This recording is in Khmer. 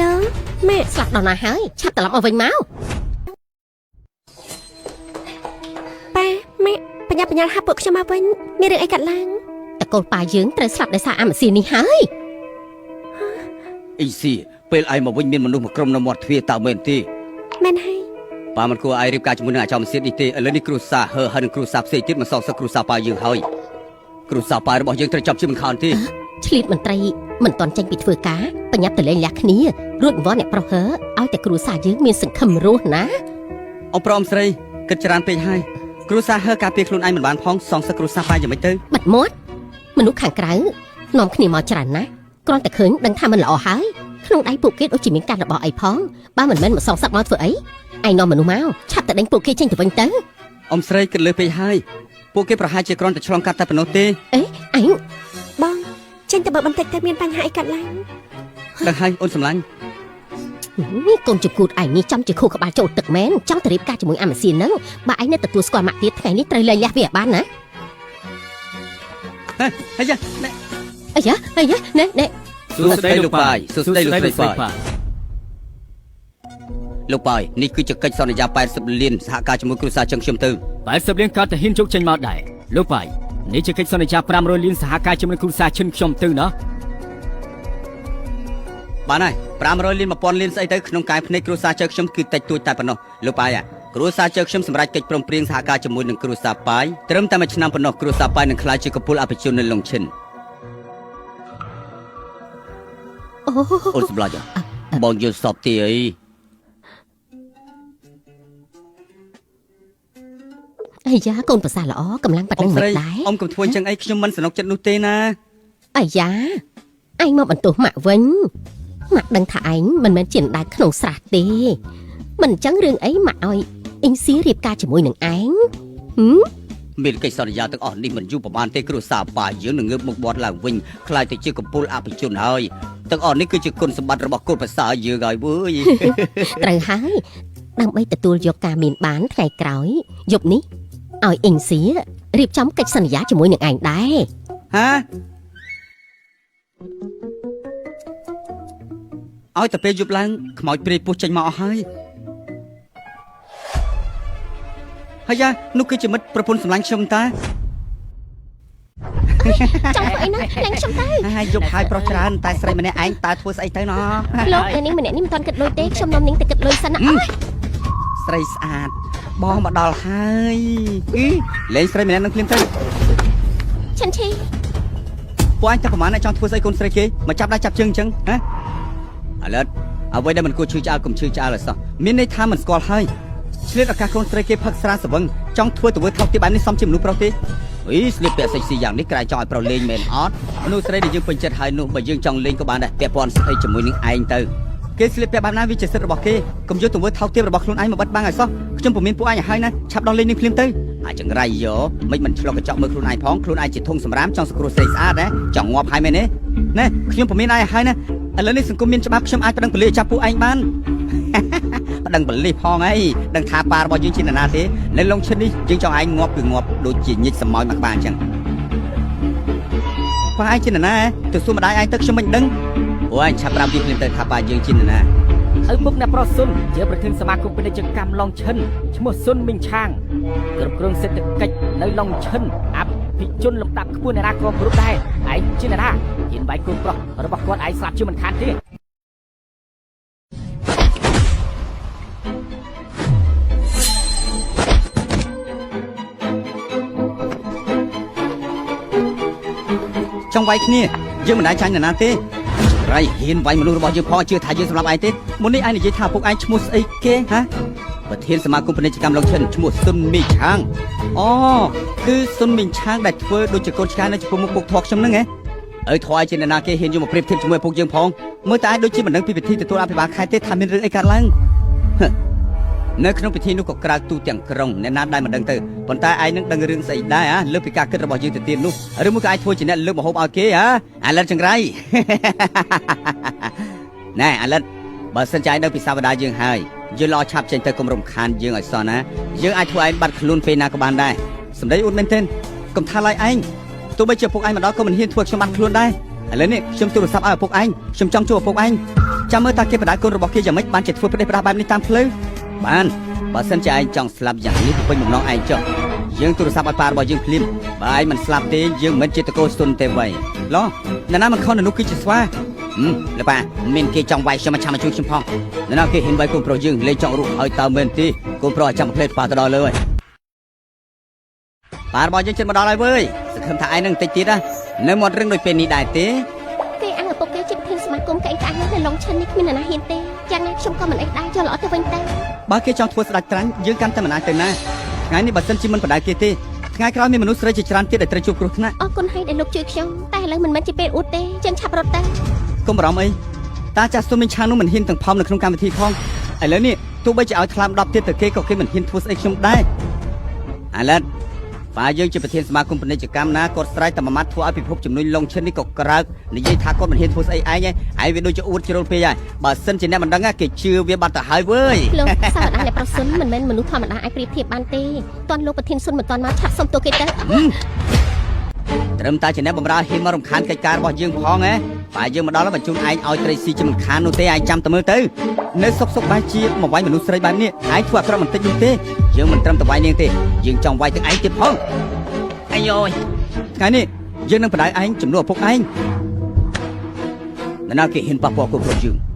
ឡូម៉ែស្លាប់ដល់ណាហើយឆាប់ត្រឡប់មកវិញមកប៉ាម៉ែបញ្ញាហាពួកខ្ញុំមកវិញមានរឿងអីកាត់ឡើងតកូលប៉ាយើងត្រូវស្លាប់ដោយសារអាម៉ាស៊ីននេះហើយអ៊ីស៊ីពេលឯងមកវិញមានមនុស្សមួយក្រុមនៅមាត់ទ្វារតើមែនទេមែនហើយប៉ាមិនគួរឲ្យរៀបការជាមួយនឹងអាចារ្យម៉ាស៊ីននេះទេឥឡូវនេះគ្រូសាហើយនឹងគ្រូសាផ្សេងទៀតមិនសងសឹកគ្រូសាប៉ាយើងហើយគ្រូសាប៉ារបស់យើងត្រូវចាប់ជាមិនខានទេឆ្លៀតមន្ត្រីមិនតន់ចេញពីធ្វើការបញ្ញាប់ទៅលេងលះគ្នារួចវល់អ្នកប្រុសហើឲ្យតែគ្រូសាយើងមានសង្ឃឹមរស់ណាអ៊ំប្រុសអ៊ំស្រីគិតច្រើនពេកហើយគ្រូសាហើការពារខ្លួនឯងមិនបានផងសងសឹកគ្រូសាប៉ាយ៉ាងម៉េចទៅបាត់មាត់មនុស្សខាងក្រៅនាំគ្នាមកច្រើនណាស់គ្រាន់តែឃើញដឹងថាមិនល្អហើយក្នុងដៃពួកគេដូចជាមានការរបស់អីផងបើមិនមែនមកសងសឹកមកធ្វើអីឯងនាំមនុស្សមកឆាប់តែដេញពួកគេចេញទៅវិញទៅអ៊ំស្រីគិតលើពេកហើយពួកគេប្រហែលជាគ្រាន់តែឆ្លងកាត់តែប៉ុណ្ណោះទេអេឯងបងចេញទៅបើបន្តិចទៅមានបញ្ហាអីកាត់ឡើងដឹងហើយអូនសម្លាញ់នេះកូនជគូតឯងនេះចំជាខួរក្បាលចូលទឹកមែនចង់ទៅរៀបការជាមួយអាម៉ាស៊ីនហ្នឹងបើឯងនៅទទួលស្គាល់ម៉ាក់ទៀតថ្ងៃនេះត្រូវលែងលះវាឲ្យបានណាអាយ៉ាណែសួស្ដីលោកប៉ាយសួស្ដីលោកស្រីប៉ាយលោកប៉ាយនេះគឺជាកិច្ចសន្យា80លានសហការជាមួយគ្រួសារចឹងខ្ញុំទៅ80លានក៏ទៅហ៊ានជោគចេញមកដែរលោកប៉ាយនេះជាកិច្ចសន្យា500លានសហការជាមួយគ្រួសារឈិនខ្ញុំទៅណាបានហើយ500លាន1000លានស្អីទៅក្នុងកាយភ្នែកគ្រួសារជើខ្ញុំគឺតិចតួចតែប៉ុណ្ណោះលោកប៉ាយគ្រួសារជើខ្ញុំសម្រាប់កិច្ចព្រមព្រៀងសហការជាមួយនឹងគ្រួសារប៉ាយត្រឹមតែមួយឆ្នាំប៉ុណ្ណោះគ្រួសារប៉ាយនឹងក្លាយជាកពុលអភិជននៅឡុងឈិនអូនសម្លាញ់បងយល់សពទីអីអាយ៉ាកូនប្រសាល្អកម្លាំងប៉ណ្ណឹងមិនដែរអ៊ំកុំធ្វើអញ្ចឹងអីខ្ញុំមិនសនុកចិត្តនោះទេណាអាយ៉ាឯងមកបន្ទោសម៉ាក់វិញម៉ាក់ដឹងថាឯងមិនមែនជាម្ដាយក្នុងស្រះទេមិនអញ្ចឹងរឿងអីម៉ាក់ឲ្យអ៊ីងស៊ីរៀបការជាមួយនឹងឯងមានកិច្ចសន្យាទាំងអស់នេះមិនយូរប្រហែលទេគ្រួសារប៉ាយើងនឹងងើបមុខបត់ឡើងវិញខ្លាយទៅជាកំពូលអភិជនហើយទាំងអស់នេះគឺជាគុណសម្បត្តិរបស់កូនប្រសាយើងហើយវើយត្រូវហើយដើម្បីទទួលយកការមានបានថ្ងៃក្រោយយប់នេះឲ្យអ៊ីងស៊ីរៀបចំកិច្ចសន្យាជាមួយនឹងឯងដែរហាឲ្យតែពេលយប់ឡើងខ្មោចព្រាយពោះចេញមកអស់ហើយហើយយ៉ានោះគឺជាមិត្តប្រពន្ធសម្លាញ់ខ្ញុំតាចង់ធ្វើអីណាលែងខ្ញុំទៅហើយយប់ហើយប្រុសច្រើនតែស្រីម្នាក់ឯងតើធ្វើស្អីទៅណោះលោកឯនេះម្នាក់នេះមិនទាន់គិតលុយទេខ្ញុំនាំនាងទៅគិតលុយសិនណាស្រីស្អាតបងមកដល់ហើយលេងស្រីម្នាក់នឹងភ្លាមទៅឆាន់ឈីពួកអញតែប្រហែលអ្នកចង់ធ្វើស្អីកូនស្រីគេមកចាប់ដៃចាប់ជើងអញ្ចឹងហ៎ឥឡូវអ្វីដែលមិនគួរឈឺឆ្អែលកុំឈឺឆ្អែលឲ្យសោះមានន័យថាមិនស្គាល់ហើយឆ្លៀតឱកាសកូនស្រីគេផឹកស្រាស្វឹងចង់ធ្វើទៅធ្វើថោកទីបែបនេះសមជាមនុស្សប្រុសទេស្លៀកពាក់សិចស៊ីយ៉ាងនេះក្រែចង់ឲ្យប្រុសលេងមែនអត់មនុស្សស្រីដែលយើងពេញចិត្តហើយនោះបើយើងចង់លេងក៏បានដែរពាក់ព័ន្ធស្អីជាមួយនឹងឯងទៅគេស្លៀកពាក់បែបណាវាជាសិទ្ធិរបស់គេកុំយកទៅធ្វើថោកទាបរបស់ខ្លួនឯងមកបិទបាំងឲ្យសោះខ្ញុំពុំមានពួកឯងឲ្យហើយណាឆាប់ដល់លេងនឹងភ្លាមទៅអាចចង្រៃយកមិនឆ្លុះកញ្ចក់មើលខ្លួនឯងផងខ្លួនឯងជាធុងសម្រាមចង់សង្គ្រោះស្រីស្អាតណាចង់ងាប់ហើយមែនទេណាខ្ញុំពុំមានឯងឲ្យហើយណាឥឡូវនេះសង្គមមានច្បាប់ខ្ញុំអាចប្តឹងប៉ូលីសចាប់ពួកឯងបានប្តឹងប៉ូលីសផងអីដឹងថាប៉ារបស់យើងជានរណាទេនៅឡុងឈិននេះយើងចង់ឯងងាប់គឺងាប់ដូចជាញិចសមោយមកក្បាលអញ្ចឹងប៉ាឯងជានរណាទៅសួរម្ដាយឯងទៅខ្ញុំមិនដឹងអូឯងឆាប់ប្រាប់វាភ្លាមទៅថាប៉ាយើងជានរណាឪពុកអ្នកប្រុសស៊ុនជាប្រធានសមាគមពាណិជ្ជកម្មឡុងឈិនឈ្មោះស៊ុនមីងឆាងគ្រប់គ្រងសេដ្ឋកិច្ចនៅឡុងឈិនអភិជនលំដាប់ខ្ពស់អ្នកណាក៏គ្រប់ដែរឯងជានរណាហ៊ានវាយកូនប្រុសរបស់គាត់ឯងស្លាប់ជាមិនខានទេចង់វាយគ្នាយើងមិនដែលចាញ់នរណាទេរៃហ៊ានវាយមនុស្សរបស់យើងផងជឿថាយើងសម្លាប់ឯងទេមុននេះឯងនិយាយថាពុកឯងឈ្មោះស្អីគេហ៎ប្រធានសមាគមពាណិជ្ជកម្មឡុងឈិនឈ្មោះស៊ុនមីឆាងអូគឺស៊ុនមីឆាងដែលធ្វើដូចជាកូនឆ្កែនៅចំពោះមុខពុកធေါ်ខ្ញុំហ្នឹងហ៎ធေါ်ឯជានរណាគេហ៊ានយកមកប្រៀបធៀបជាមួយពុកយើងផងមើលតែឯងដូចជាមិនដឹងពីពិធីទទួលអភិបាលខេត្តទេថាមានរឿងអីកើតឡើងនៅក្នុងពិធីនោះក៏ក្រៅទូទាំងក្រុងអ្នកណាដែលមិនដឹងទៅប៉ុន្តែឯងនឹងដឹងរឿងស្អីដែរលើពីការគិតរបស់យើងទៅទៀតនោះឬមួយក៏ឯងធ្វើជាអ្នកលើកមហូបឲ្យគេអាឡិតចង្រៃណែអាឡិតបើសិនជាឯងដឹងពីសាវតាយើងហើយយើងល្អឆាប់ចេញទៅកុំរំខានយើងឲ្យសោះណាយើងអាចធ្វើឯងបាត់ខ្លួនពេលណាក៏បានដែរសម្ដីអ៊ុតមែនទេកុំថាឡាយឯងទោះបីជាពុកឯងមកដល់ក៏មិនហ៊ានធ្វើខ្ញុំបាត់ខ្លួនដែរឥឡូវនេះខ្ញុំទូរស័ព្ទឲ្យឪពុកឯងខ្ញុំចង់ជួបឪពុកឯង ចាំមើលតាគេបដាកូនរបស់គេយ៉ាងម៉េចបានជាធ្វើប្រទេសប្រដាបែបនេះតាមផ្លូវបានបើសិនជាឯងចង់ស្លាប់យ៉ាងនេះពេញបំណងឯងចុះយើងទូរស័ព្ទឲ្យប៉ារបស់យើងភ្លាមបើឯងមិនស្លាប់ទេយើងមិនជាតកោសុនទេវ៉ៃឡោះអ្នកណាមិនខំនៅនោះគឺជាស្វាលោកប៉ាមានគេចង់វាយខ្ញុំមកឆាំមកជួយខ្ញុំផងអ្នកណាគេហ៊ានវាយកូនប្រុសយើងលេងចង់រុះឲ្យតើមែនទេកូនប្រុសចាំផ្លេតប៉ាទៅដល់លើហើយប៉ារបស់យើងជិតមកដល់ហើយវើយសង្ឃឹមថាឯងនឹងតិចទៀតណានៅមាត់រឹងដូចពេលនេះដែរទេគេអាំងឪពុកគេជាប្រធានសមាគមកែងក្អាងនៅឡុងឈិននេះគ្មានអ្នកណាហ៊ានទេយ៉ាងណាខ្ញុំក៏មិនអីដែរយកល្អទៅវិញតែបើគេចង់ធ្វើស្ដាច់ត្រាញ់យើងកាន់តែមិនអាចទៅណាថ្ងៃនេះបើសិនជាមិនបដៅគេទេថ្ងៃក្រោយមានមនុស្សស្រីជាច្រើនទៀតដែលត្រូវជួបគ្រោះថ្នាក់អរគុណហើយដែលលោកជួយខ្ញុំតែឥឡូវមិនមែនជាពេលអួតទេយើងឆាប់រត់ទៅកុំបារម្ភអីតាចាស់សុំមីឆាននោះមិនហ៊ានទាំងផំនៅក្នុងកម្មវិធីផងឥឡូវនេះទោះបីជាឲ្យថ្លាម10ទៀតទៅគេក៏គេមិនហ៊ានធ្វើស្អីខ្ញុំដែរអាឡិតប៉ាយើងជាប្រធានសមាគមពាណិជ្ជកម្មណាគាត់ស្រ័យតែមួយម៉ាត់ធ្វើឲ្យពិភពជំនួយឡុងឈិននេះក៏ក្រើកនិយាយថាគាត់មិនហ៊ានធ្វើស្អីឯងហើយវាដូចជាអួតជ្រុលពេកហើយបើសិនជាអ្នកមិនដឹងគេជឿវាបាត់ទៅហើយវើយលោកសាវតាអ្នកប្រសុនមិនមែនមនុស្សធម្មតាអាចប្រៀបធៀបបានទេតន់លោកប្រធានសុនមិនតន់មកឆាប់សុំទោសគេទៅត្រឹមតែជាអ្នកបម្រើហ៊ានមករំខានកិច្ចការរបស់យើងផងប៉ាយើងមកដល់បញ្ជូនឯងឲ្យត្រីស៊ីជាមិនខាននោះទេឯងចាំតែមើលទៅនៅសុកបែរជាមកវាយមនុស្សស្រីបែបនេះឯងធ្វើអាក្រក់បន្តិចនោះទេយើងមិនត្រឹមតែវាយនាងទេយើងចង់វាយទាំងឯងទៀតផងអាយយថ្ងៃនេះយើងនឹងបដៅឯងជំនួសឪពុកឯងណាគេហ៊ានប៉ះពាល់កូនប្រុសយើង